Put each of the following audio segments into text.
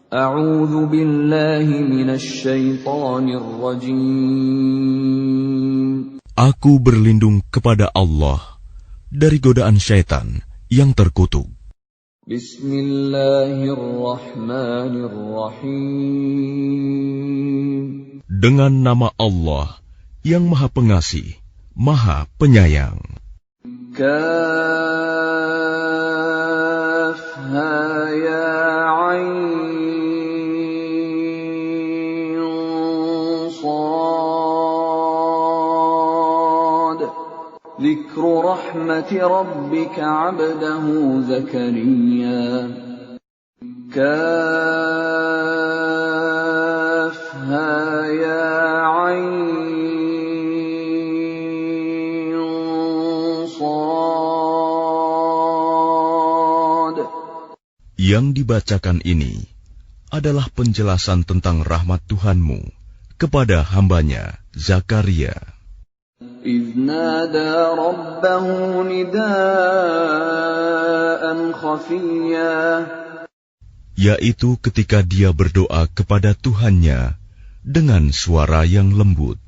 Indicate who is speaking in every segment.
Speaker 1: A'udzu billahi minasy syaithanir rajim.
Speaker 2: Aku berlindung kepada Allah dari godaan syaitan yang terkutuk.
Speaker 1: Bismillahirrahmanirrahim.
Speaker 2: Dengan nama Allah yang Maha Pengasih, Maha Penyayang.
Speaker 1: Kaf ha ya ain sad. Dzikru rahmati rabbika 'abdahu Zakariya. Kaf ha ya ain sad.
Speaker 2: Yang dibacakan ini adalah penjelasan tentang rahmat Tuhanmu kepada hambanya Zakaria.
Speaker 1: إذ نادى ربه نداء خفيا.
Speaker 2: Yaitu ketika dia berdoa kepada Tuhannya dengan suara yang lembut.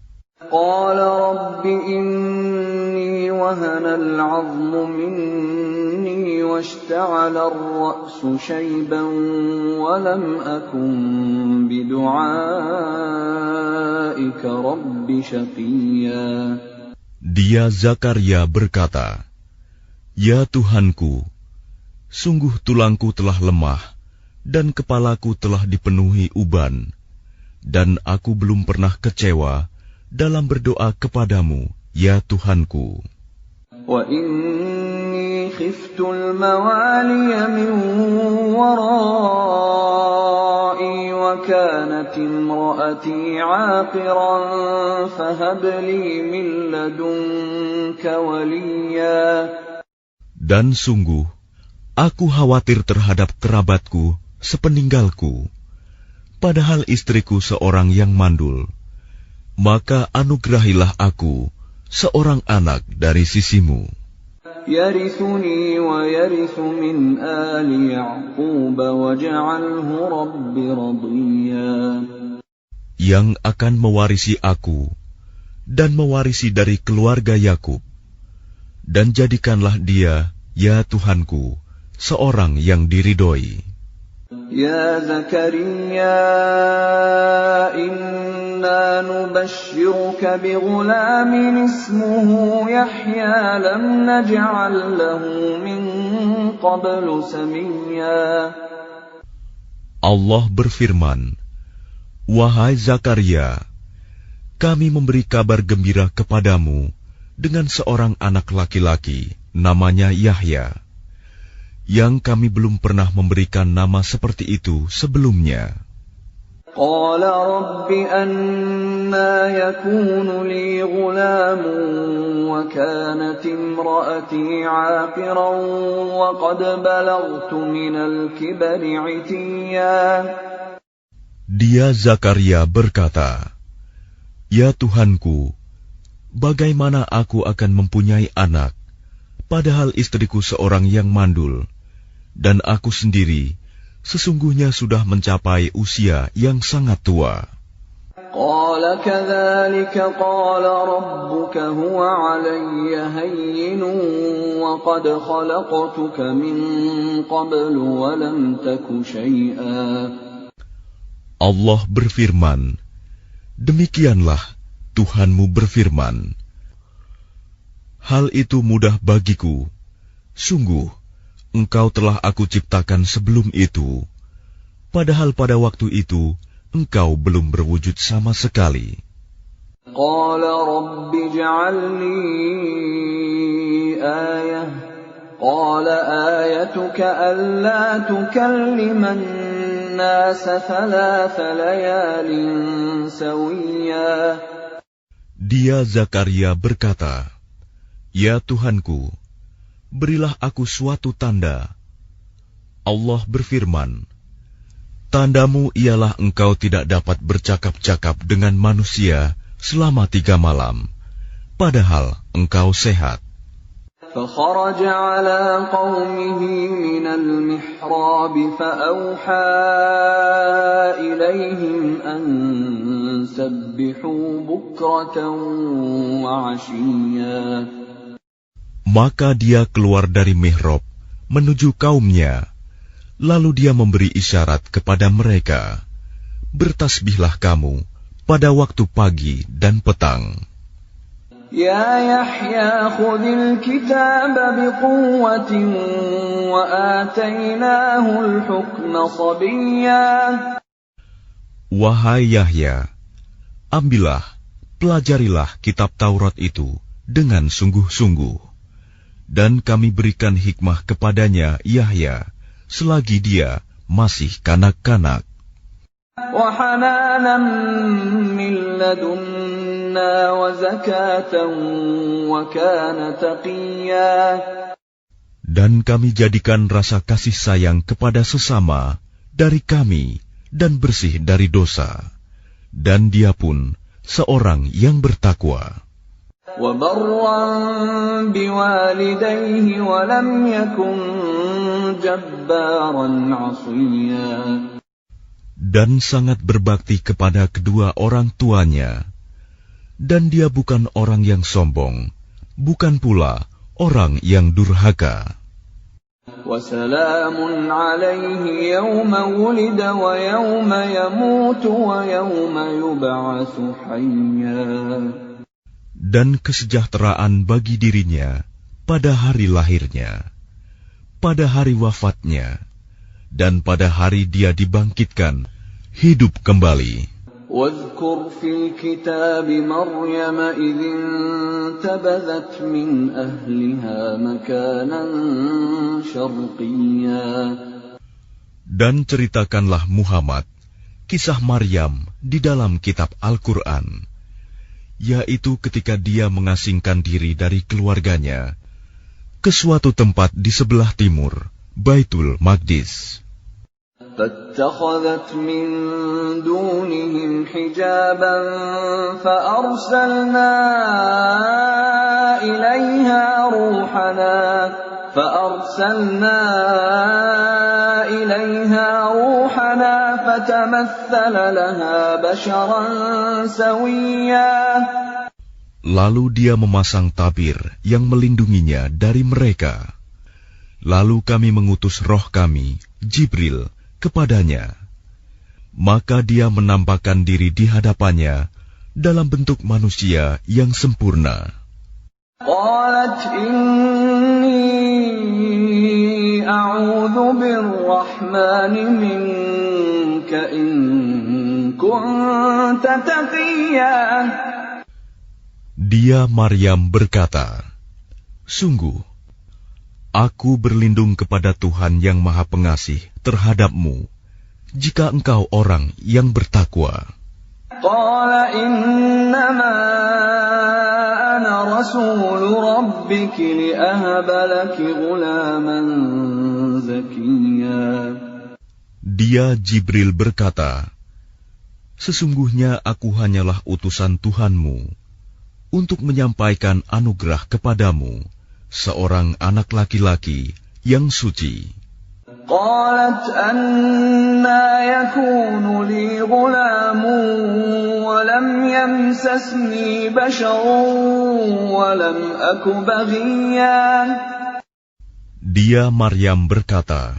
Speaker 1: قال رب إني وهن العظم مني واشتعل الرأس شيبا ولم أكن بدعائك رب شقيا.
Speaker 2: Dia Zakaria berkata, "Ya Tuhanku, sungguh tulangku telah lemah dan kepalaku telah dipenuhi uban, dan aku belum pernah kecewa dalam berdoa kepadamu, ya Tuhanku.
Speaker 1: Wa inni khiftul mawaliya min warai wa kanat imraati 'aqiran fahab li min ladunka waliya.
Speaker 2: Dan sungguh, aku khawatir terhadap kerabatku sepeninggalku, padahal istriku seorang yang mandul. Maka anugerahilah aku seorang anak dari sisimu,
Speaker 1: yarithuni wa yarithu min ali Ya'qub waj'alhu rabbi radiyya,
Speaker 2: yang akan mewarisi aku dan mewarisi dari keluarga Yakub, dan jadikanlah dia, ya Tuhanku, seorang yang diridhoi.
Speaker 1: Ya Zakaria, inna nubashshiruka bighulamin ismuhu Yahya lam naj'al lahu min qablu samiyya.
Speaker 2: Allah berfirman, "Wahai Zakaria, kami memberi kabar gembira kepadamu dengan seorang anak laki-laki, namanya Yahya, yang kami belum pernah memberikan nama seperti itu sebelumnya."
Speaker 1: Qala rabbi anna yakunu li ghulamun wa kanat imraati 'aqiran wa qad balaghtu minal kibri 'itiyya.
Speaker 2: Dia Zakaria berkata, "Ya Tuhanku, bagaimana aku akan mempunyai anak, padahal istriku seorang yang mandul, dan aku sendiri sesungguhnya sudah mencapai usia yang sangat tua."
Speaker 1: Qala kadzalika qala rabbuka huwa 'alayya hayyinun wa qad khalaqtuka min qablu wa lam taku syai'a.
Speaker 2: Allah berfirman, "Demikianlah Tuhanmu berfirman, hal itu mudah bagiku. Sungguh, Engkau telah aku ciptakan sebelum itu, padahal pada waktu itu Engkau belum berwujud sama sekali."
Speaker 1: Qala rabbi ij'al li ayah. Qala ayatuka alla tukalliman nasa thalatha layalin sawiyya.
Speaker 2: Dia Zakaria berkata, "Ya Tuhanku, berilah aku suatu tanda." Allah berfirman, "Tandamu ialah engkau tidak dapat bercakap-cakap dengan manusia selama 3 malam, padahal engkau sehat."
Speaker 1: فخرج على قومه من المحراب فأوحى إليهم أن سبحوا بكرة وعشيا.
Speaker 2: Maka dia keluar dari mihrab menuju kaumnya, lalu dia memberi isyarat kepada mereka, bertasbihlah kamu pada waktu pagi dan petang.
Speaker 1: Ya Yahya khudil kitab biquwwatin wa atainahul hukma sabiyya.
Speaker 2: Wahai Yahya, ambillah, pelajarilah kitab Taurat itu dengan sungguh-sungguh, dan kami berikan hikmah kepadanya Yahya selagi dia masih kanak-kanak.
Speaker 1: Wa hananan min ladunna wa zakatan wa kana taqiyya.
Speaker 2: Dan kami jadikan rasa kasih sayang kepada sesama dari kami dan bersih dari dosa, dan dia pun seorang yang bertakwa.
Speaker 1: Wa barran biwalidayhi wa lam yakun jabbaran 'asiyya.
Speaker 2: Dan sangat berbakti kepada kedua orang tuanya, dan dia bukan orang yang sombong, bukan pula orang yang durhaka.
Speaker 1: وَسَلَامٌ عَلَيْهِ يَوْمَ وُلِدَ وَيَوْمَ يَمُوتُ وَيَوْمَ يُبْعَثُ حَيًّا.
Speaker 2: Dan kesejahteraan bagi dirinya pada hari lahirnya, pada hari wafatnya, dan pada hari dia dibangkitkan hidup kembali.
Speaker 1: واذكر في الكتاب مريم إذ انتبذت من أهلها مكانا شرقيا.
Speaker 2: Dan ceritakanlah Muhammad kisah Maryam di dalam kitab Al-Quran, yaitu ketika dia mengasingkan diri dari keluarganya ke suatu tempat di sebelah timur Baitul Maqdis.
Speaker 1: فاتخذت من دونهم حجابا فأرسلنا إليها روحنا فتمثل لها بشرا سويا.
Speaker 2: Lalu dia memasang tabir yang melindunginya dari mereka. Lalu kami mengutus roh kami, Jibril, kepadanya. Maka dia menampakkan diri di hadapannya dalam bentuk manusia yang sempurna.
Speaker 1: Qalat inni a'udzu birrahmani minka in kunta taqiyyan.
Speaker 2: Dia Maryam berkata, sungguh, aku berlindung kepada Tuhan yang Maha Pengasih terhadapmu, jika engkau orang yang bertakwa.
Speaker 1: Qala innama ana rasulu rabbiki li'ahaba laki ghulaman zakiyya.
Speaker 2: Dia Jibril berkata, sesungguhnya aku hanyalah utusan Tuhanmu untuk menyampaikan anugerah kepadamu seorang anak laki-laki yang suci.
Speaker 1: Qalat anna yakunu li ghulamun wa lam yamsasni basharun wa lam aku baghiyan.
Speaker 2: Dia Maryam berkata,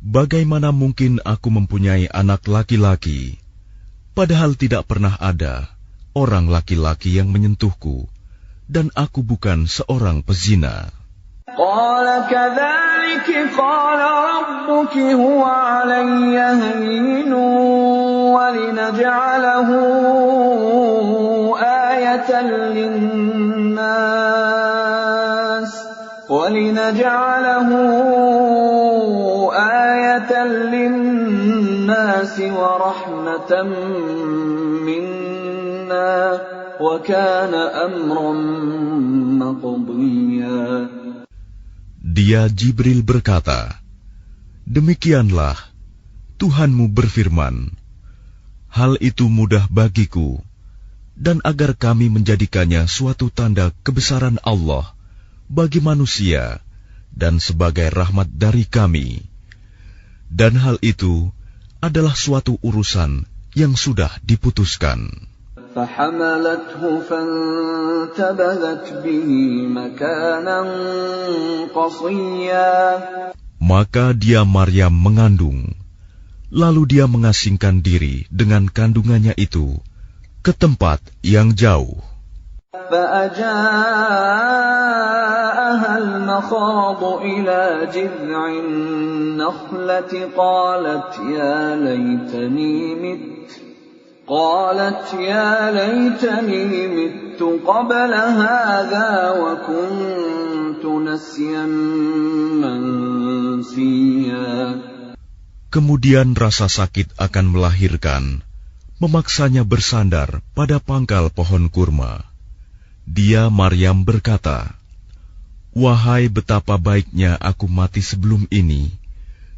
Speaker 2: bagaimana mungkin aku mempunyai anak laki-laki, padahal tidak pernah ada orang laki-laki yang menyentuhku, dan aku bukan seorang pezina.
Speaker 1: Qala kadzalika qala rabbuki huwa 'alayya hayyinun wa linaj'alahu ayatan lin-nas wa rahmatan minna wa kana amran maqdiya.
Speaker 2: Dia Jibril berkata, demikianlah Tuhanmu berfirman, hal itu mudah bagiku, dan agar kami menjadikannya suatu tanda kebesaran Allah bagi manusia dan sebagai rahmat dari kami. Dan hal itu adalah suatu urusan yang sudah diputuskan.
Speaker 1: فحملته فانتبذت به مكانا قصيا.
Speaker 2: Maka dia Maryam mengandung, lalu dia mengasingkan diri dengan kandungannya itu ke tempat yang jauh.
Speaker 1: فأجاءها المخاض إلى جذع النخلة قالت يا ليتني مت قبل هذا وكنت نسيا منسيا.
Speaker 2: Kemudian rasa sakit akan melahirkan memaksanya bersandar pada pangkal pohon kurma. Dia Maryam berkata, "Wahai betapa baiknya aku mati sebelum ini,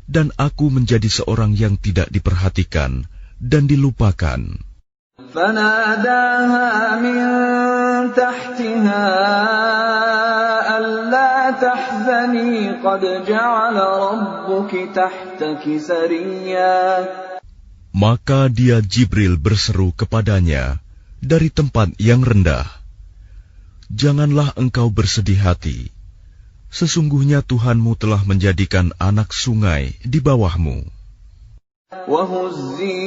Speaker 2: dan aku menjadi seorang yang tidak diperhatikan dan dilupakan."
Speaker 1: فناداها من تحتها ألا تحزني قد جعل ربك تحتك سريا.
Speaker 2: Maka dia Jibril berseru kepadanya dari tempat yang rendah, "Janganlah engkau bersedih hati. Sesungguhnya Tuhanmu telah menjadikan anak sungai di bawahmu."
Speaker 1: وَهُزِّي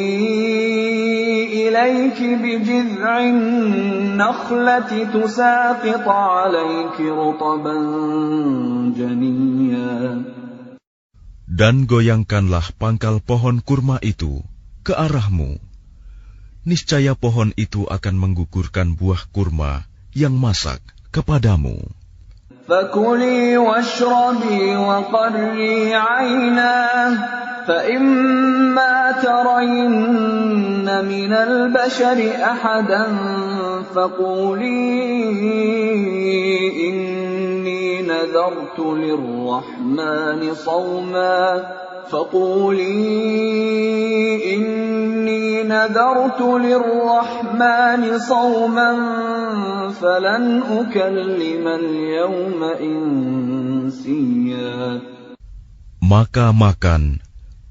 Speaker 1: إِلَيْكِ بِجِذْعِ النَّخْلَةِ تُسَاقِطْ عَلَيْكِ رُطَبًا جَنِيًّا.
Speaker 2: Dan goyangkanlah pangkal pohon kurma itu ke arahmu. Niscaya pohon itu akan menggugurkan buah kurma yang masak kepadamu.
Speaker 1: فَكُلِي وَاشْرَبِي وَقَرِّي عَيْنًا فَإِمَّا تَرَيِنَّ مِنَ الْبَشَرِ أَحَدًا فَقُولِي إِنِّي نَذَرْتُ لِلرَّحْمَنِ صَوْمًا فَلَنْ أُكَلِّمَ الْيَوْمَ إِنسِيًّا.
Speaker 2: Maka makan,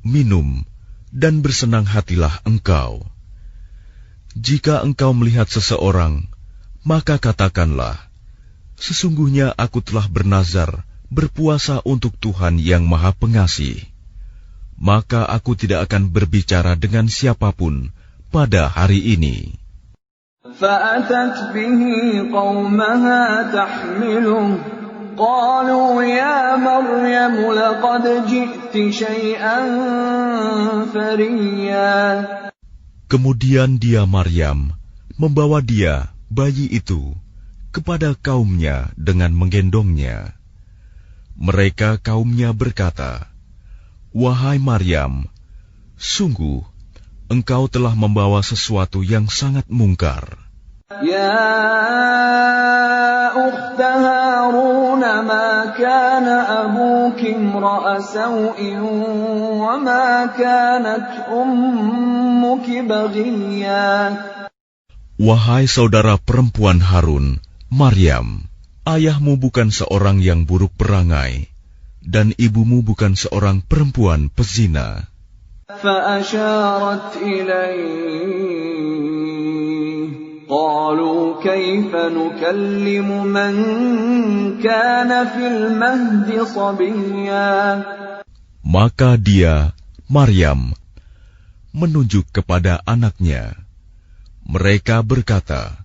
Speaker 2: minum, dan bersenang hatilah engkau. Jika engkau melihat seseorang, maka katakanlah, "Sesungguhnya aku telah bernazar berpuasa untuk Tuhan yang Maha Pengasih. Maka aku tidak akan berbicara dengan siapapun pada hari ini."
Speaker 1: فَأَتَتْ بِهِ قَوْمَهَا تَحْمِلُهُ قَالُوا يَا مَرْيَمُ لَقَدْ جِئْتِ شَيْئًا فَرِيًّا.
Speaker 2: Kemudian dia Maryam membawa dia, bayi itu, kepada kaumnya dengan menggendongnya. Mereka kaumnya berkata, "Wahai Maryam, sungguh engkau telah membawa sesuatu yang sangat mungkar."
Speaker 1: يَا أُخْتَ هَارُونَ مَا كَانَ أَبُوكِ امْرَأَ سَوْءٍ وَمَا كَانَتْ أُمُّكِ بَغِيًّا.
Speaker 2: Wahai saudara perempuan Harun, Maryam, ayahmu bukan seorang yang buruk perangai, dan ibumu bukan seorang perempuan pezina.
Speaker 1: فَأَشَارَتْ إِلَيْهِ قَالُوا كَيْفَ نُكَلِّمُ مَنْ كَانَ فِي الْمَهْدِ صَبِيًّا.
Speaker 2: Maka dia, Maryam, menunjuk kepada anaknya. Mereka berkata,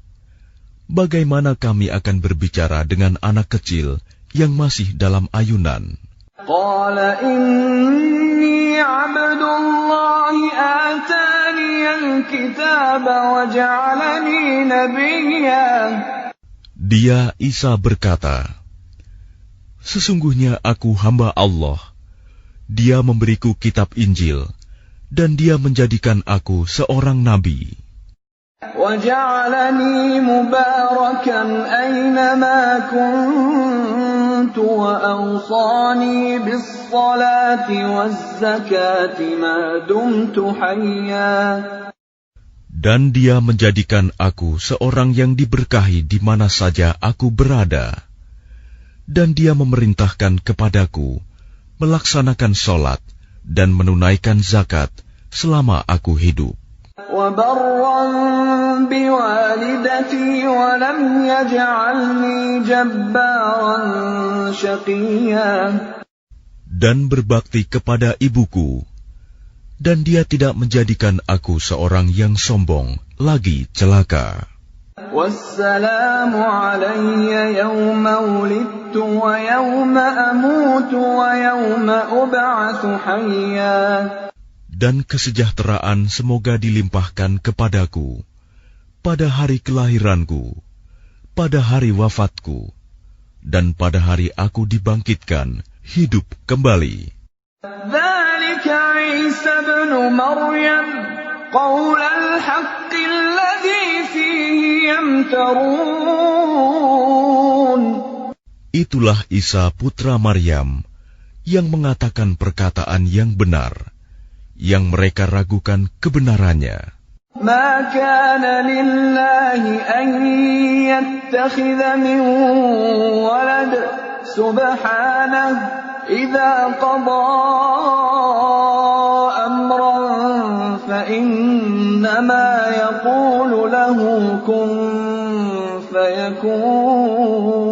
Speaker 2: "Bagaimana kami akan berbicara dengan anak kecil yang masih dalam ayunan?"
Speaker 1: قَالَ إِنِّي عَبْدُ اللَّهِ آتَانِيَ الْكِتَابَ وَجَعَلَنِي نَبِيًّا.
Speaker 2: Dia Isa berkata, "Sesungguhnya aku hamba Allah. Dia memberiku kitab Injil, dan dia menjadikan aku seorang nabi.
Speaker 1: وَجَعَلَنِي مُبَارَكًا أَيْنَمَا كُنتُ وَأَوْصَانِي بِالصَّلَاةِ وَالزَّكَاةِ مَا دُمْتُ حَيًّا.
Speaker 2: Dan dia menjadikan aku seorang yang diberkahi di mana saja aku berada. Dan dia memerintahkan kepadaku melaksanakan sholat dan menunaikan zakat selama aku hidup. Dan berbakti kepada ibuku, dan dia tidak menjadikan aku seorang yang sombong lagi celaka.
Speaker 1: وَالسَّلَامُ عَلَيَّ يَوْمَ وُلِدتُّ وَيَوْمَ أَمُوتُ وَيَوْمَ أُبْعَثُ حَيًّا.
Speaker 2: Dan kesejahteraan semoga dilimpahkan kepadaku pada hari kelahiranku, pada hari wafatku, dan pada hari aku dibangkitkan hidup kembali.
Speaker 1: ذَلِكَ عِيسَى ابْنُ مَرْيَمَ قَوْلَ الْحَقِّ الَّذِي فِيهِ يَمْتَرُونَ.
Speaker 2: Itulah Isa putra Maryam yang mengatakan perkataan yang benar, yang mereka ragukan kebenarannya.
Speaker 1: مَا كَانَ لِلَّهِ أَن يَتَّخِذَ مِن وَلَدٍ سُبْحَانَهُ إِذَا قَضَىٰ أَمْرًا فَإِنَّمَا يَقُولُ لَهُ كُن فَيَكُونُ.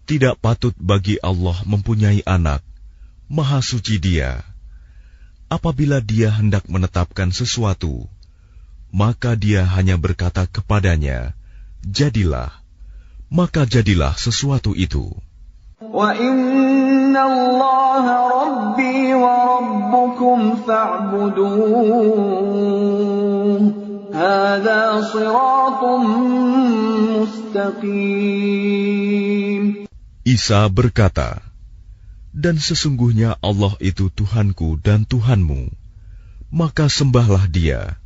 Speaker 2: Tidak patut bagi Allah mempunyai anak, Maha Suci Dia. Apabila Dia hendak menetapkan sesuatu, maka Dia hanya berkata kepadanya, jadilah, maka jadilah sesuatu itu.
Speaker 1: وَإِنَّ اللَّهَ رَبِّي وَرَبُّكُمْ فَاعْبُدُوهُ هَذَا صِرَاطٌ مُسْتَقِيمٌ.
Speaker 2: Isa berkata, dan sesungguhnya Allah itu Tuhanku dan Tuhanmu, maka sembahlah Dia.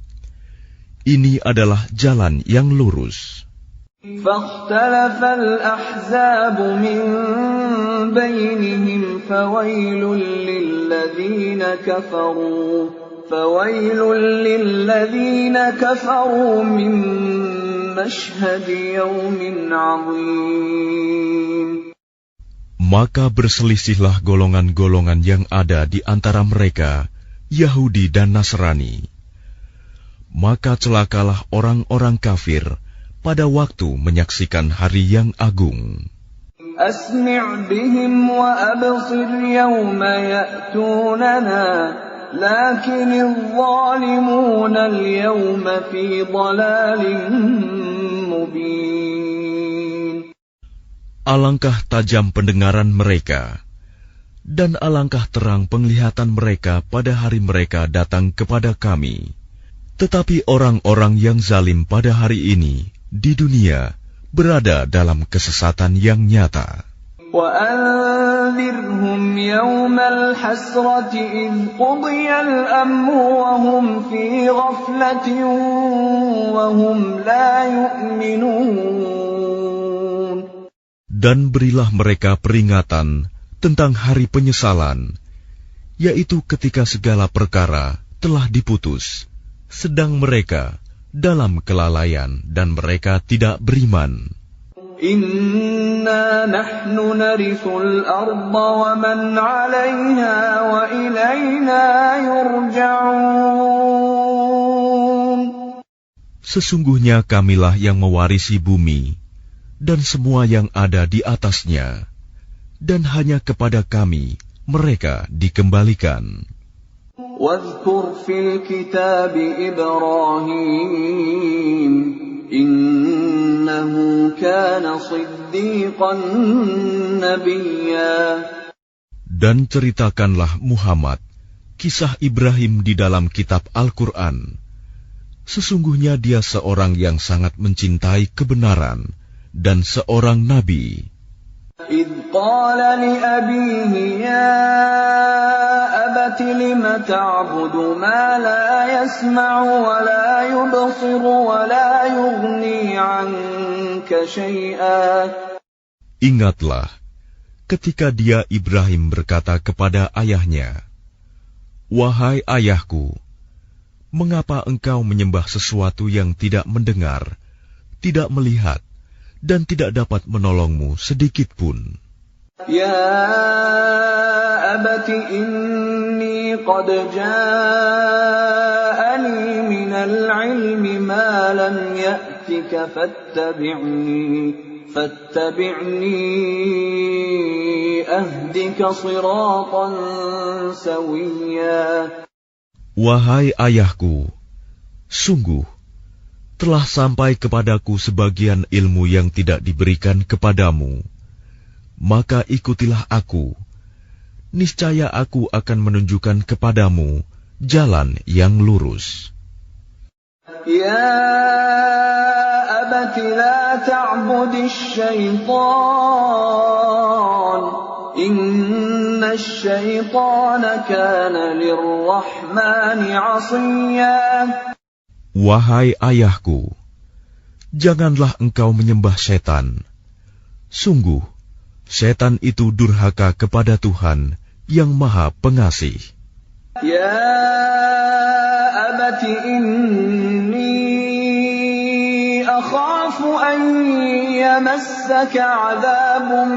Speaker 2: Ini adalah jalan yang lurus.
Speaker 1: فَاخْتَلَفَ الْأَحْزَابُ مِنْ بَيْنِهِمْ فَوَيْلٌ لِلَّذِينَ كَفَرُوا مِنْ مَشْهَدِ يَوْمٍ عَظِيمٍ.
Speaker 2: Maka berselisihlah golongan-golongan yang ada di antara mereka, Yahudi dan Nasrani. Maka celakalah orang-orang kafir pada waktu menyaksikan hari yang agung.
Speaker 1: أَسْمِعْ بِهِمْ وَأَبْصِرْ يَوْمَ يَأْتُونَنَا لَكِنِ الظَّالِمُونَ الْيَوْمَ فِي ضَلَالٍ مُبِينٍ.
Speaker 2: Alangkah tajam pendengaran mereka, dan alangkah terang penglihatan mereka pada hari mereka datang kepada kami. Tetapi orang-orang yang zalim pada hari ini di dunia berada dalam kesesatan yang nyata.
Speaker 1: وَأَنذِرْهُمْ يَوْمَ الْحَسْرَةِ إِذْ قُضِيَ الْأَمْرُ وَهُمْ فِي غَفْلَةٍ وَهُمْ لَا يُؤْمِنُونَ.
Speaker 2: Dan berilah mereka peringatan tentang hari penyesalan, yaitu ketika segala perkara telah diputus, sedang mereka dalam kelalaian dan mereka tidak beriman.
Speaker 1: Inna nahnu narithul arda wa man 'alayha wa ilayna yurja'un.
Speaker 2: Sesungguhnya kamilah yang mewarisi bumi dan semua yang ada di atasnya, dan hanya kepada kami mereka dikembalikan.
Speaker 1: واذكر في الكتاب إبراهيم إنه كان صديقا نبيا.
Speaker 2: Dan ceritakanlah Muhammad kisah Ibrahim di dalam kitab Al-Quran. Sesungguhnya dia seorang yang sangat mencintai kebenaran dan seorang nabi.
Speaker 1: إذ قال لأبيه يا أبت لم تعبد ما لا يسمع ولا يبصر ولا يغني عنك شيئا.
Speaker 2: Ingatlah ketika dia Ibrahim berkata kepada ayahnya, wahai ayahku, mengapa engkau menyembah sesuatu yang tidak mendengar, tidak melihat, dan tidak dapat menolongmu sedikit pun.
Speaker 1: يا أبت إني قد جاءني من العلم ما لم يأتك فاتبعني أهدك صراطا سويا.
Speaker 2: Wahai ayahku, sungguh telah sampai kepadaku sebagian ilmu yang tidak diberikan kepadamu. Maka ikutilah aku, niscaya aku akan menunjukkan kepadamu jalan yang lurus.
Speaker 1: Ya abati la ta'budis syaitan, inna syaitana kana lirrahmani 'asiyya.
Speaker 2: Wahai ayahku, janganlah engkau menyembah setan. Sungguh, setan itu durhaka kepada Tuhan yang Maha Pengasih.
Speaker 1: Ya abati inni akhafu an yamassaka 'adzabun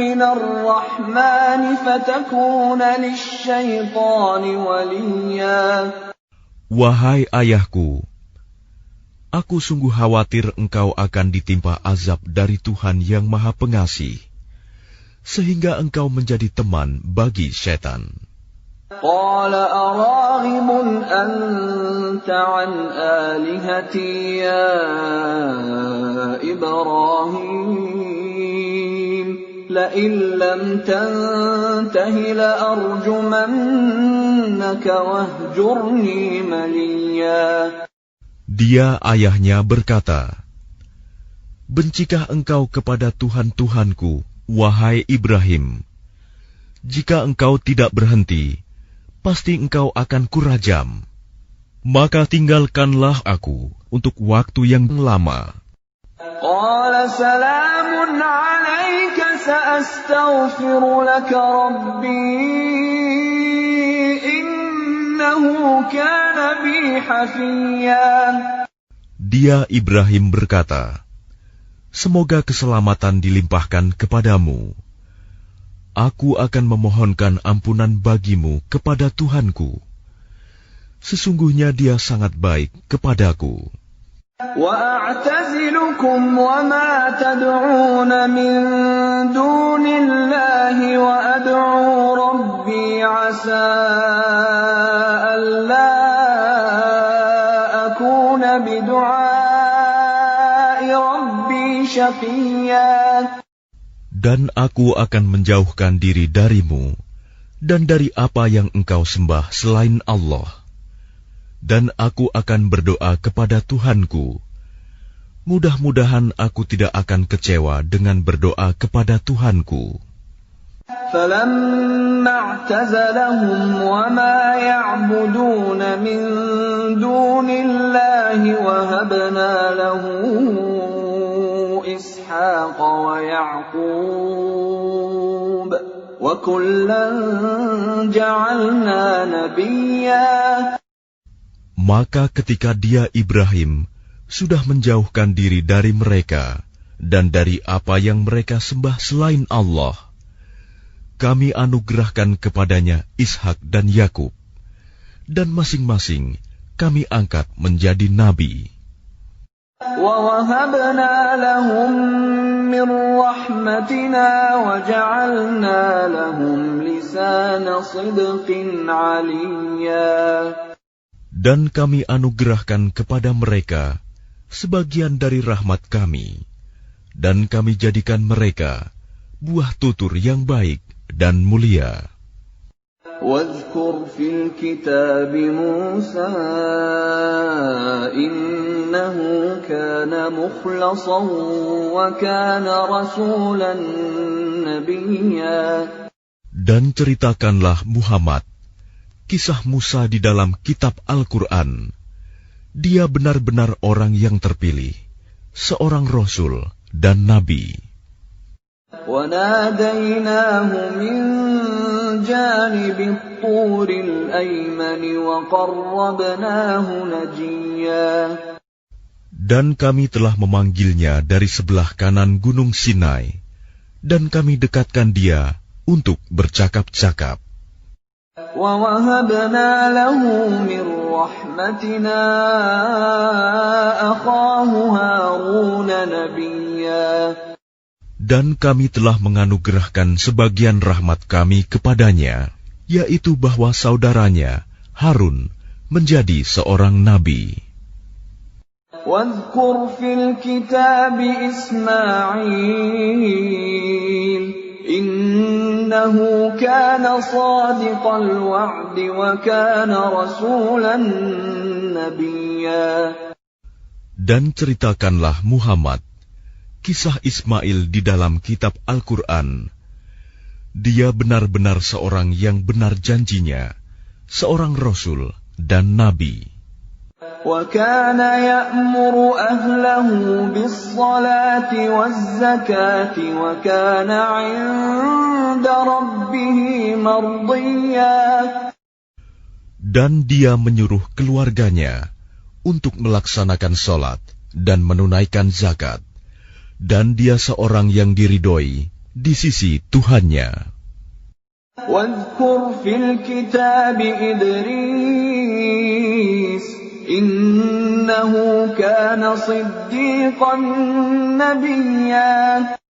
Speaker 1: minar rahmani fatakuna lisyaitani waliya.
Speaker 2: Wahai ayahku, aku sungguh khawatir engkau akan ditimpa azab dari Tuhan yang Maha Pengasih, sehingga engkau menjadi teman bagi setan.
Speaker 1: Qala araghibun anta an alihati ya Ibrahim, la in lam tantahi la arjumannaka wahjurni maliya.
Speaker 2: Dia ayahnya berkata, bencikah engkau kepada Tuhan-Tuhanku, wahai Ibrahim? Jika engkau tidak berhenti, pasti engkau akan kurajam. Maka tinggalkanlah aku untuk waktu yang lama.
Speaker 1: Qala salamun alayka sa'astaghfiru laka rabbi innahu kana bi hafiyya.
Speaker 2: Dia Ibrahim berkata, semoga keselamatan dilimpahkan kepadamu. Aku akan memohonkan ampunan bagimu kepada Tuhanku. Sesungguhnya Dia sangat baik kepadaku.
Speaker 1: Wa a'tazilukum wa ma tad'una min dunillahi wa ad'u rabbi 'asa alla akuna bidu'ai rabbi syaqiyya.
Speaker 2: Dan aku akan menjauhkan diri darimu dan dari apa yang engkau sembah selain Allah. Dan aku akan berdoa kepada Tuhanku. Mudah-mudahan aku tidak akan kecewa dengan berdoa kepada Tuhanku.
Speaker 1: فَلَمَّا اعْتَزَلَهُمْ وَمَا يَعْبُدُونَ مِن دُونِ اللَّهِ وَهَبْنَا لَهُ إِسْحَاقَ وَيَعْقُوبَ وَكُلًّا جَعَلْنَا نَبِيًّا.
Speaker 2: Maka ketika dia Ibrahim sudah menjauhkan diri dari mereka dan dari apa yang mereka sembah selain Allah, kami anugerahkan kepadanya Ishak dan Yakub, dan masing-masing kami angkat menjadi nabi.
Speaker 1: وَوَهَبْنَا لَهُم مِّن رَّحْمَتِنَا وَجَعَلْنَا لَهُمْ لِسَانَ صِدْقٍ عَلِيًّا.
Speaker 2: Dan kami anugerahkan kepada mereka sebagian dari rahmat kami, dan kami jadikan mereka buah tutur yang baik dan mulia.
Speaker 1: وَاذْكُرْ فِي الْكِتَابِ مُوسَىٰ إِنَّهُ كَانَ مُخْلَصًا وَكَانَ رَسُولًا نَبِيًّا.
Speaker 2: Dan ceritakanlah Muhammad kisah Musa di dalam kitab Al-Quran. Dia benar-benar orang yang terpilih, seorang Rasul dan Nabi.
Speaker 1: وَنَادَيْنَاهُ مِن جَانِبِ الطُّورِ الْأَيْمَنِ وَقَرَّبْنَاهُ نَجِيًّا.
Speaker 2: Dan kami telah memanggilnya dari sebelah kanan gunung Sinai, dan kami dekatkan dia untuk bercakap-cakap.
Speaker 1: وَوَهَبْنَا لَهُ مِنْ رَحْمَتِنَا أَخَاهُ هَارُونَ نَبِيًّا.
Speaker 2: Dan kami telah menganugerahkan sebagian rahmat kami kepadanya, yaitu bahwa saudaranya Harun menjadi seorang nabi.
Speaker 1: وَاذْكُرْ فِي الْكِتَابِ إِسْمَاعِيلَ إِنَّهُ كَانَ صَادِقَ الْوَعْدِ وَكَانَ رَسُولًا نَبِيًّا.
Speaker 2: Dan ceritakanlah Muhammad kisah Ismail di dalam kitab Al-Quran. Dia benar-benar seorang yang benar janjinya, seorang Rasul dan Nabi.
Speaker 1: وَكَانَ يَأْمُرُ أَهْلَهُ بِالصَّلَاةِ وَالزَّكَاةِ وَكَانَ عِندَ رَبِّهِ مَرْضِيًّا.
Speaker 2: Dan dia menyuruh keluarganya untuk melaksanakan sholat dan menunaikan zakat, dan dia seorang yang diridhoi di sisi Tuhannya.
Speaker 1: وَاذْكُرْ فِي الْكِتَابِ إِدْرِيسَ إِنَّهُ كَانَ صِدِّيقًا نَبِيًّا.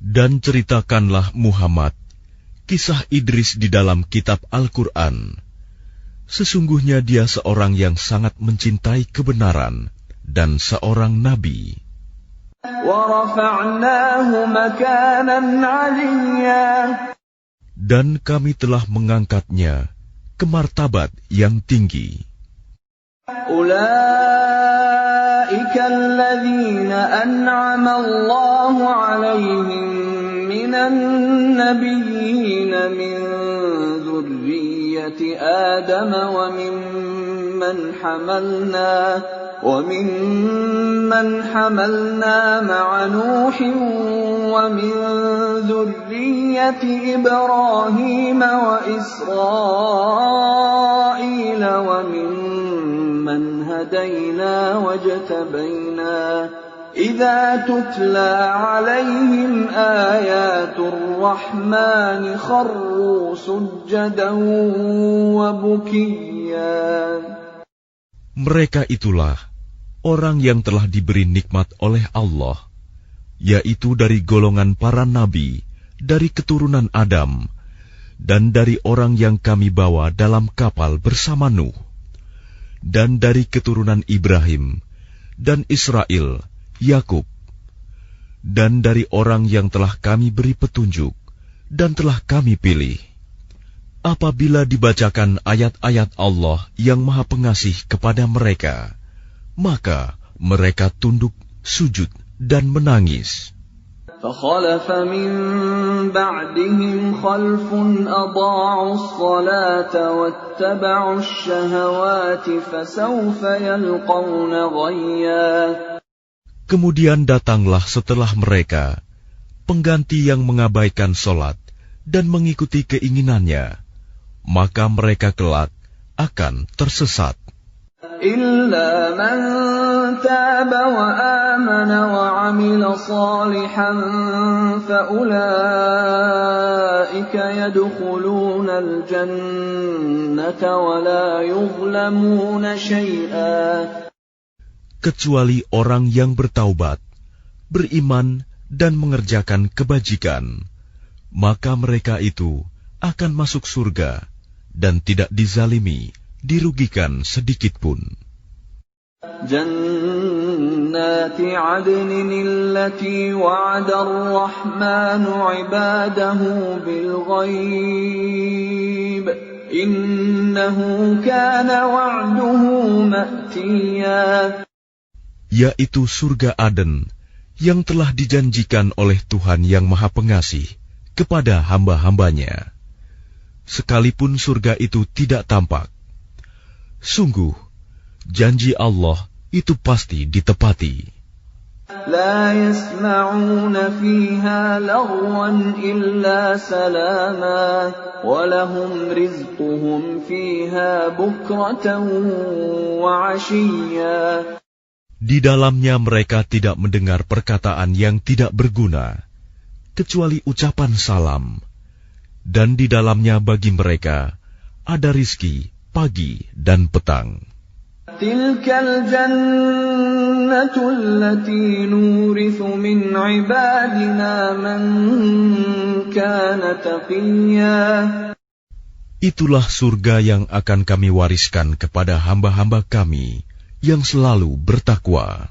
Speaker 2: Dan ceritakanlah Muhammad kisah Idris di dalam kitab Al-Quran. Sesungguhnya dia seorang yang sangat mencintai kebenaran dan seorang nabi.
Speaker 1: وَرَفَعْنَاهُ مَكَانًا عَلِيًّا.
Speaker 2: Dan kami telah mengangkatnya ke martabat yang tinggi.
Speaker 1: أُولَئِكَ الَّذِينَ أَنْعَمَ اللَّهُ عَلَيْهِمْ مِنَ النَّبِيِّينَ مِنْ ذُرِّيَّةِ آدَمَ وَمِمَّنْ حَمَلْنَا مَعَ نُوحٍ وَمِنْ ذُرِّيَّةِ إِبْرَاهِيمَ وَإِسْرَائِيلَ وَمِمَّنْ هَدَيْنَا وَاجْتَبَيْنَا إِذَا تُتْلَى عَلَيْهِمْ آيَاتُ الرَّحْمَنِ خَرُّوا سُجَّدًا وَبُكِيًّا.
Speaker 2: Mereka itulah orang yang telah diberi nikmat oleh Allah, yaitu dari golongan para nabi, dari keturunan Adam, dan dari orang yang kami bawa dalam kapal bersama Nuh, dan dari keturunan Ibrahim, dan Israel, Yakub, dan dari orang yang telah kami beri petunjuk, dan telah kami pilih. Apabila dibacakan ayat-ayat Allah yang Maha Pengasih kepada mereka, maka mereka tunduk, sujud, dan menangis.
Speaker 1: فَخَلَفَ مِن بَعْدِهِمْ خَلْفٌ أَضَاعُوا الصَّلَاةَ وَاتَّبَعُوا الشَّهَوَاتِ فَسَوْفَ يَلْقَوْنَ غَيًّا. Kemudian
Speaker 2: datanglah setelah mereka pengganti yang mengabaikan sholat dan mengikuti keinginannya, maka mereka kelak akan tersesat.
Speaker 1: إِلَّا مَن تَابَ وَآمَنَ وَعَمِلَ صَالِحًا فَأُولَئِكَ يَدْخُلُونَ الْجَنَّةَ وَلَا يُظْلَمُونَ شَيْئًا.
Speaker 2: Kecuali orang yang bertaubat, beriman, dan mengerjakan kebajikan, maka mereka itu akan masuk surga dan tidak dizalimi, dirugikan sedikitpun.
Speaker 1: جنات عدن التي وعد الرحمن عباده بالغيب إنه كان وعده مأتيا.
Speaker 2: Yaitu surga Aden yang telah dijanjikan oleh Tuhan yang Maha Pengasih kepada hamba-hambanya, sekalipun surga itu tidak tampak. Sungguh, janji Allah itu pasti ditepati.
Speaker 1: لا يسمعون فيها لغوا إلا سلاما ولهم رزقهم فيها بكرة وعشيا.
Speaker 2: Di dalamnya mereka tidak mendengar perkataan yang tidak berguna, kecuali ucapan salam, dan di dalamnya bagi mereka ada rizki pagi dan petang.
Speaker 1: Tilkal jannatu allati nurithu min ibadina man kana taqiyya.
Speaker 2: Itulah surga yang akan kami wariskan kepada hamba-hamba kami yang selalu bertakwa.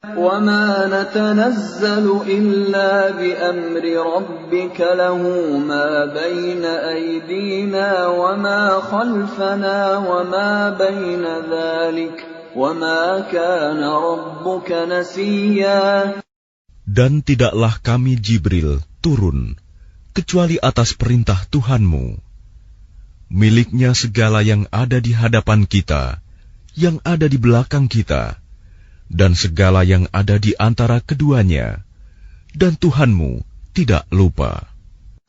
Speaker 1: وَمَا نَتَنَزَّلُ إِلَّا بِأَمْرِ رَبِّكَ لَهُ مَا بَيْنَ أَيْدِينَا وَمَا خَلْفَنَا وَمَا بَيْنَ ذَلِكَ وَمَا كَانَ رَبُّكَ نَسِيًّا.
Speaker 2: Dan tidaklah kami Jibril turun kecuali atas perintah Tuhanmu. Miliknya segala yang ada di hadapan kita, yang ada di belakang kita, dan segala yang ada di antara keduanya, dan Tuhanmu tidak lupa.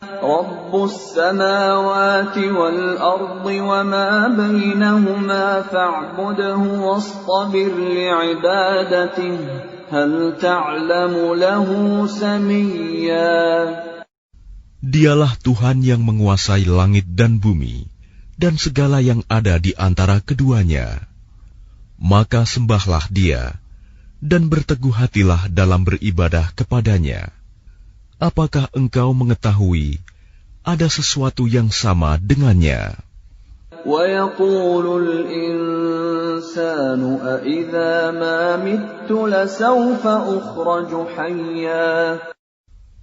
Speaker 1: Rabbus samawati wal ardi wa ma bainahuma fa'budhu wastabir li'ibadatihi hal ta'lamu lahu samiyya. Dialah Tuhan yang menguasai langit dan bumi dan segala yang ada di antara keduanya. Maka sembahlah Dia dan berteguh hatilah dalam beribadah kepadanya. Apakah engkau mengetahui ada sesuatu yang sama dengannya? وَيَقُولُ الْإِنسَانُ أَإِذَا مَا مِتُّ لَسَوْفَ أُخْرَجُ حَيًّا.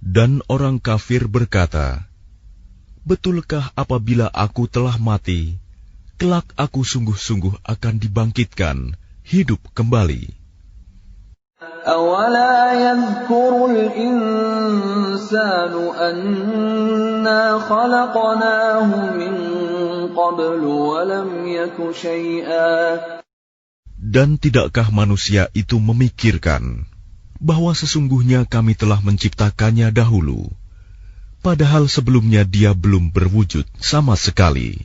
Speaker 1: Dan orang kafir berkata, betulkah apabila aku telah mati, kelak aku sungguh-sungguh akan dibangkitkan, hidup kembali. أَوَلَا يَذْكُرُ الْإِنسَانُ أَنَّا خَلَقْنَاهُ مِنْ قَبْلُ وَلَمْ يَكُ شَيْئًا. Dan tidakkah manusia itu memikirkan bahwa sesungguhnya kami telah menciptakannya dahulu, padahal sebelumnya dia belum berwujud sama sekali.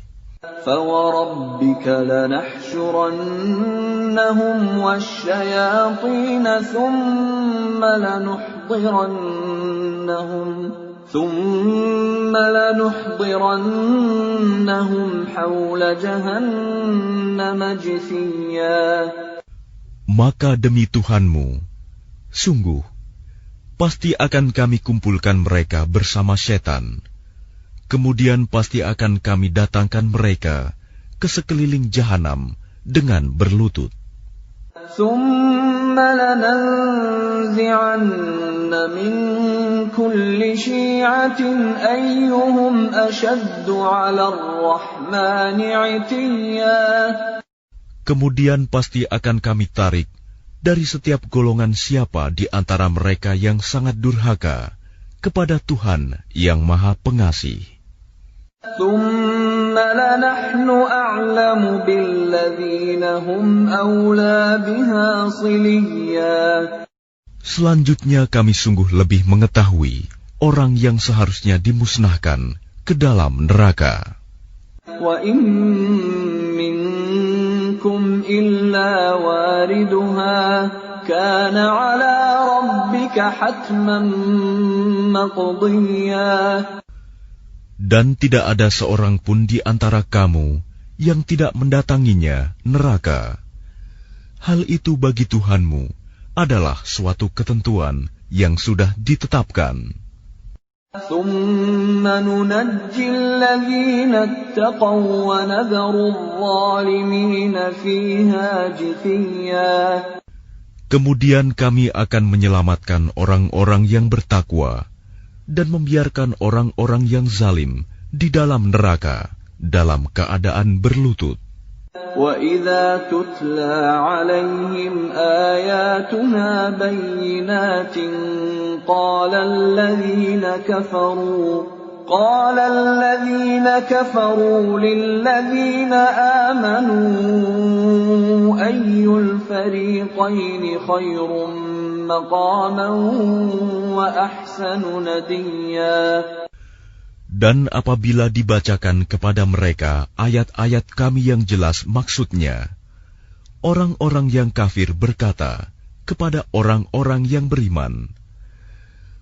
Speaker 1: فَوَرَبِّكَ لَنَحْشُرَنَّهُمْ وَالشَّيَاطِينَ ثُمَّ لَنُحْضِرَنَّهُمْ حَوْلَ جَهَنَّمَ جِثِيًّا. Maka demi Tuhanmu, sungguh, pasti akan kami kumpulkan mereka bersama setan. Kemudian pasti akan kami datangkan mereka ke sekeliling jahanam dengan berlutut. ثُمَّ لَنَنزِعَنَّ مِنْ كُلِّ شِيعَةٍ أَيُّهُمْ أَشَدُّ عَلَى الرَّحْمَنِ عِتِيًّا. Kemudian pasti akan kami tarik dari setiap golongan siapa di antara mereka yang sangat durhaka kepada Tuhan yang Maha Pengasih. ثُمَّ لَنَحْنُ أَعْلَمُ بِالَّذِينَ هُمْ أَوْلَى بِهَا صِلِيًّا. Selanjutnya kami sungguh lebih mengetahui orang yang seharusnya dimusnahkan ke dalam neraka. وَإِن مِّنكُمْ إِلَّا وَارِدُهَا كَانَ عَلَى رَبِّكَ حَتْمًا مَّقْضِيًّا. Dan tidak ada seorang pun di antara kamu yang tidak mendatanginya neraka. Hal itu bagi Tuhanmu adalah suatu ketentuan yang sudah ditetapkan. ثُمَّ نُنَجِّي الَّذِينَ اتَّقَوْا وَنَذَرُ الظَّالِمِينَ فِيهَا جِثِيًّا. Kemudian kami akan menyelamatkan orang-orang yang bertakwa dan membiarkan orang-orang yang zalim di dalam neraka dalam keadaan berlutut. وَإِذَا تُتْلَى عَلَيْهِمْ آيَاتُنَا بَيِّنَاتٍ قَالَ الَّذِينَ كَفَرُوا لِلَّذِينَ آمَنُوا أَيُّ الْفَرِيقَيْنِ خَيْرٌ مَّقَامًا وَأَحْسَنُ نَدِيًّا. Dan apabila dibacakan kepada mereka ayat-ayat kami yang jelas maksudnya, orang-orang yang kafir berkata, kepada orang-orang yang beriman.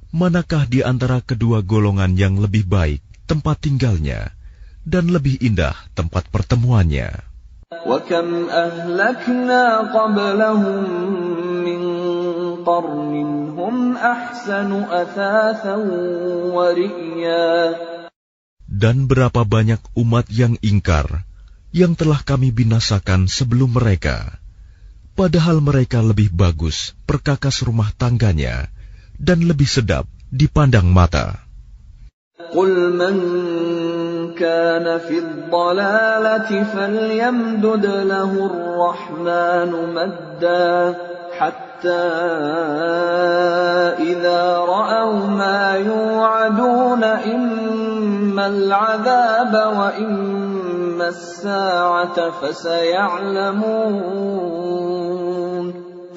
Speaker 1: Manakah di antara kedua golongan yang lebih baik tempat tinggalnya dan lebih indah tempat pertemuannya?
Speaker 3: وَكَمْ أَهْلَكْنَا قَبْلَهُمْ مِنْ قَرْنٍ هُمْ أَحْسَنُ أَثَاثًا وَرِئْيًا.
Speaker 1: Dan berapa banyak umat yang ingkar yang telah kami binasakan sebelum mereka, padahal mereka lebih bagus perkakas rumah tangganya dan lebih sedap dipandang mata.
Speaker 3: قُلْ مَنْ كَانَ فِي الضَّلَالَةِ فَلْيَمْدُدْ لَهُ الرَّحْمَنُ مَدًّا حَتَّى إِذَا رَأَوْا مَا يُوعَدُونَ إِمَّا الْعَذَابَ وَإِمَّا السَّاعَةَ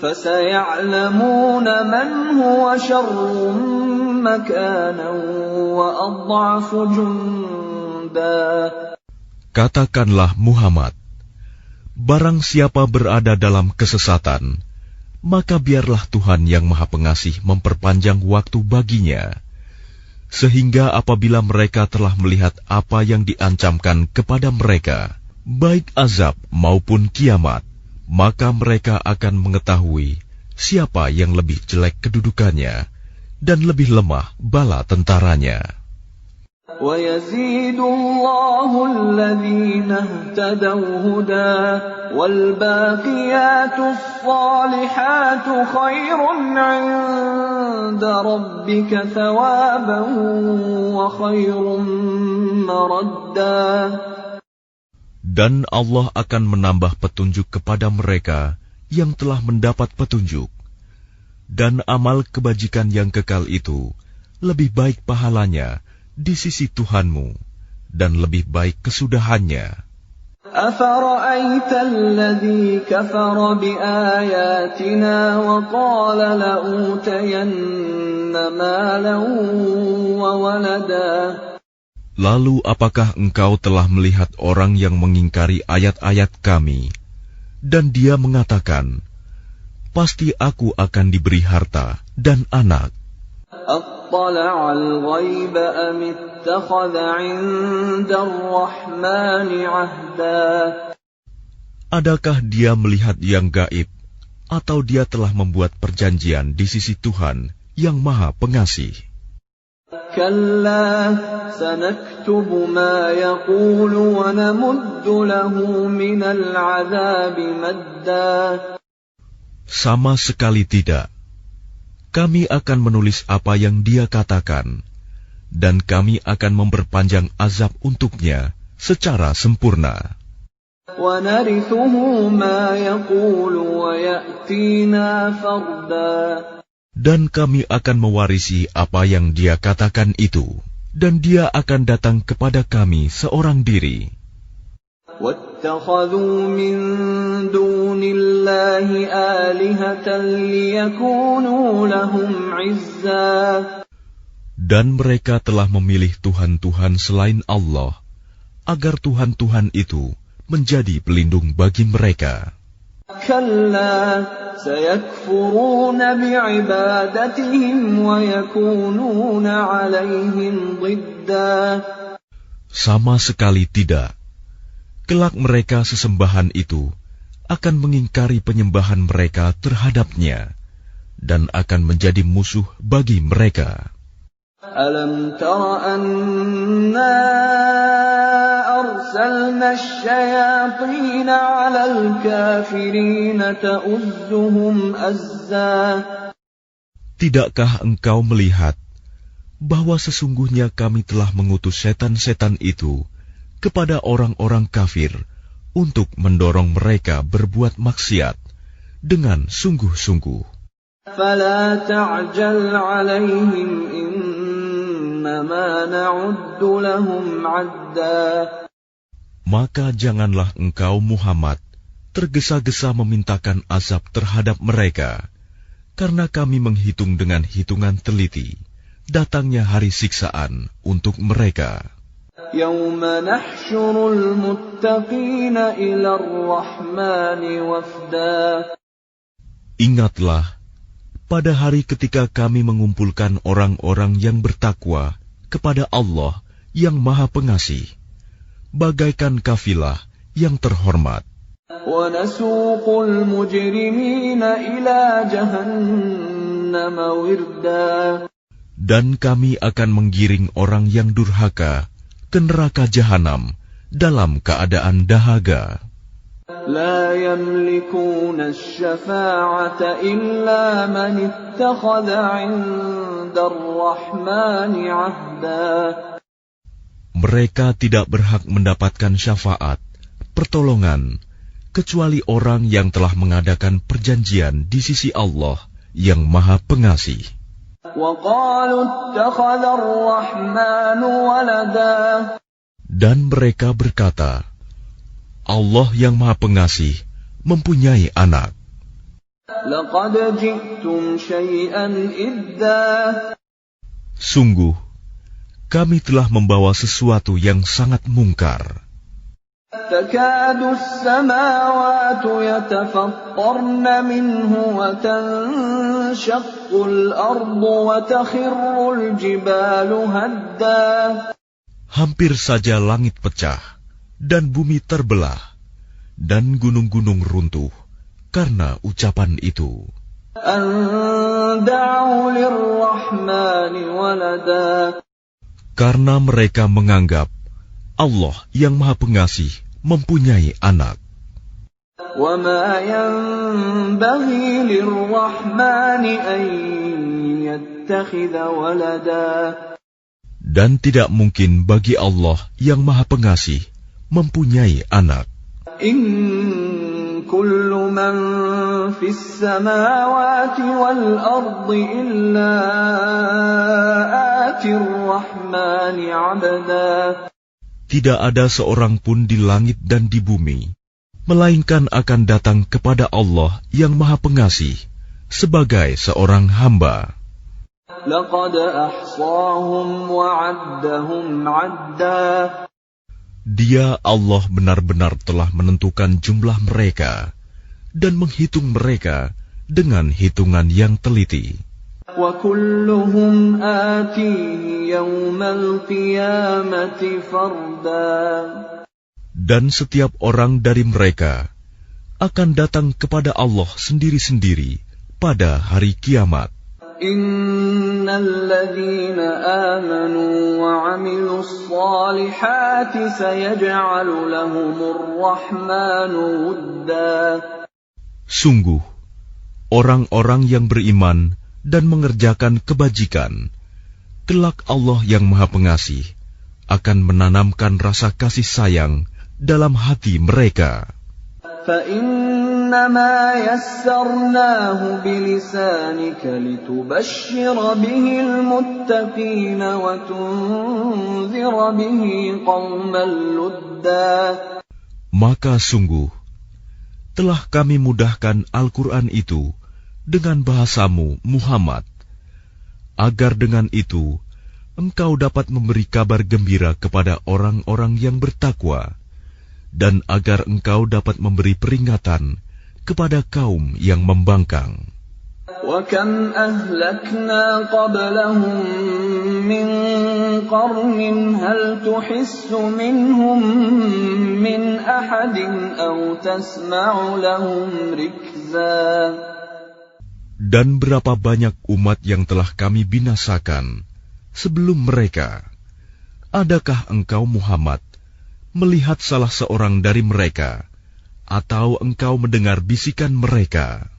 Speaker 3: فَسَيَعْلَمُونَ مَنْ هُوَ شَرٌّ مَكَانًا وَأَضْعَفُ جُنْدًا.
Speaker 1: Katakanlah Muhammad, barang siapa berada dalam kesesatan, maka biarlah Tuhan yang Maha Pengasih memperpanjang waktu baginya, sehingga apabila mereka telah melihat apa yang diancamkan kepada mereka, baik azab maupun kiamat, maka mereka akan mengetahui siapa yang lebih jelek kedudukannya dan lebih lemah bala tentaranya.
Speaker 3: وَيَزِيدُ اللَّهُ الَّذِينَ اهْتَدَوْا هُدًى وَالْبَاقِيَاتُ الصَّالِحَاتُ خَيْرٌ عِندَ رَبِّكَ ثَوَابًا وَخَيْرٌ مَّرَدًّا.
Speaker 1: Dan Allah akan menambah petunjuk kepada mereka yang telah mendapat petunjuk. Dan amal kebajikan yang kekal itu lebih baik pahalanya di sisi Tuhanmu dan lebih baik kesudahannya.
Speaker 3: أَفَرَأَيْتَ الَّذِي كَفَرَ بِآيَاتِنَا وَقَالَ لَأُوتَيَنَّ مَالًا وَوَلَدًا.
Speaker 1: Lalu apakah engkau telah melihat orang yang mengingkari ayat-ayat kami, dan dia mengatakan, pasti aku akan diberi harta dan anak.
Speaker 3: أَطَّلَعَ الْغَيْبَ أَمِ اتَّخَذَ عِندَ الرَّحْمَنِ عَهْدًا.
Speaker 1: Adakah dia melihat yang gaib, atau dia telah membuat perjanjian di sisi Tuhan yang Maha Pengasih?
Speaker 3: كَلَّا سَنَكْتُبُ مَا يَقُولُ وَنَمُدُّ لَهُ مِنَ الْعَذَابِ مَدًّا.
Speaker 1: Sama sekali tidak. Kami akan menulis apa yang dia katakan, dan kami akan memperpanjang azab untuknya secara sempurna.
Speaker 3: وَنَرِثُهُ مَا يَقُولُ وَيَأْتِينَا فَرْدًا.
Speaker 1: Dan kami akan mewarisi apa yang dia katakan itu, dan dia akan datang kepada kami seorang diri.
Speaker 3: وَاتَّخَذُوا مِن دُونِ اللَّهِ آلِهَةً لِيَكُونُوا لَهُمْ عِزًّا.
Speaker 1: Dan mereka telah memilih Tuhan-Tuhan selain Allah, agar Tuhan-Tuhan itu menjadi pelindung bagi mereka.
Speaker 3: كَلَّا سَيَكْفُرُونَ بِعِبَادَتِهِمْ وَيَكُونُونَ عَلَيْهِمْ ضِدًّا.
Speaker 1: Sama sekali tidak. Kelak mereka sesembahan itu akan mengingkari penyembahan mereka terhadapnya dan akan menjadi musuh bagi mereka.
Speaker 3: أَلَمْ تَرَ أَنَّا أَرْسَلْنَا الشَّيَاطِينَ عَلَى الْكَافِرِينَ تَؤُزُّهُمْ أَزًّا.
Speaker 1: Tidakkah engkau melihat bahwa sesungguhnya kami telah mengutus setan-setan itu kepada orang-orang kafir untuk mendorong mereka berbuat maksiat dengan sungguh-sungguh.
Speaker 3: فَلَا تَعْجَلْ عَلَيْهِمْ إِنَّمَا نَعُدُّ لَهُمْ عَدًّا.
Speaker 1: Maka janganlah engkau Muhammad tergesa-gesa memintakan azab terhadap mereka, karena kami menghitung dengan hitungan teliti datangnya hari siksaan untuk mereka.
Speaker 3: يَوْمَ نَحْشُرُ الْمُتَّقِينَ إِلَى الرَّحْمَنِ وَفْدًا.
Speaker 1: Ingatlah pada hari ketika kami mengumpulkan orang-orang yang bertakwa kepada Allah yang Maha Pengasih, bagaikan kafilah yang terhormat.
Speaker 3: وَنَسُوقُ الْمُجْرِمِينَ إِلَى جَهَنَّمَ وِرْدًا.
Speaker 1: Dan kami akan menggiring orang yang durhaka ke neraka jahanam dalam keadaan dahaga.
Speaker 3: لا يملكون الشفاعة إلا من اتخذ عند الرحمن عهدا.
Speaker 1: Mereka tidak berhak mendapatkan syafaat, pertolongan, kecuali orang yang telah mengadakan perjanjian di sisi Allah yang Maha Pengasih.
Speaker 3: وقالوا اتخذ الرحمن ولدا.
Speaker 1: Dan mereka berkata, Allah yang Maha Pengasih mempunyai anak.
Speaker 3: لقد جئتم شيئا إدا.
Speaker 1: Sungguh, kami telah membawa sesuatu yang sangat mungkar.
Speaker 3: تكاد السماوات يتفطرن منه وتنشق الأرض وتخر الجبال هدا.
Speaker 1: Hampir saja langit pecah dan bumi terbelah dan gunung-gunung runtuh karena ucapan itu.
Speaker 3: أن دعوا للرحمن ولدا.
Speaker 1: Karena mereka menganggap Allah yang Maha Pengasih mempunyai anak.
Speaker 3: وما ينبغي للرحمن أن يتخذ ولدا.
Speaker 1: Dan tidak mungkin bagi Allah yang Maha Pengasih mempunyai anak.
Speaker 3: إن كل من في السماوات والأرض إلا آتي الرحمن عبدا.
Speaker 1: Tidak ada seorang pun di langit dan di bumi, melainkan akan datang kepada Allah yang Maha Pengasih sebagai seorang hamba.
Speaker 3: لقد أحصاهم وعدهم عدا.
Speaker 1: Dia Allah benar-benar telah menentukan jumlah mereka dan menghitung mereka dengan hitungan yang teliti.
Speaker 3: وكلهم آتيه يوم القيامة فردا.
Speaker 1: Dan setiap orang dari mereka akan datang kepada Allah sendiri-sendiri pada hari kiamat.
Speaker 3: إن الذين آمنوا وعملوا الصالحات سيجعل لهم الرحمن ودا.
Speaker 1: Sungguh, orang-orang yang beriman dan mengerjakan kebajikan, kelak Allah yang Maha Pengasih akan menanamkan rasa kasih sayang dalam hati mereka.
Speaker 3: فإنما يسرناه بلسانك لتبشر به المتقين وتنذر به قوما لدا.
Speaker 1: Maka sungguh, telah kami mudahkan Al-Quran itu dengan bahasamu, Muhammad, agar dengan itu engkau dapat memberi kabar gembira kepada orang-orang yang bertakwa, dan agar engkau dapat memberi peringatan kepada kaum yang membangkang.
Speaker 3: وَكَمْ أَهْلَكْنَا قَبْلَهُمْ مِنْ قَرْنٍ هَلْ تُحِسُّ مِنْهُمْ مِنْ أَحَدٍ أَوْ تَسْمَعُ لَهُمْ رِكْزًا.
Speaker 1: Dan berapa banyak umat yang telah kami binasakan sebelum mereka. Adakah engkau Muhammad melihat salah seorang dari mereka, atau engkau mendengar bisikan mereka?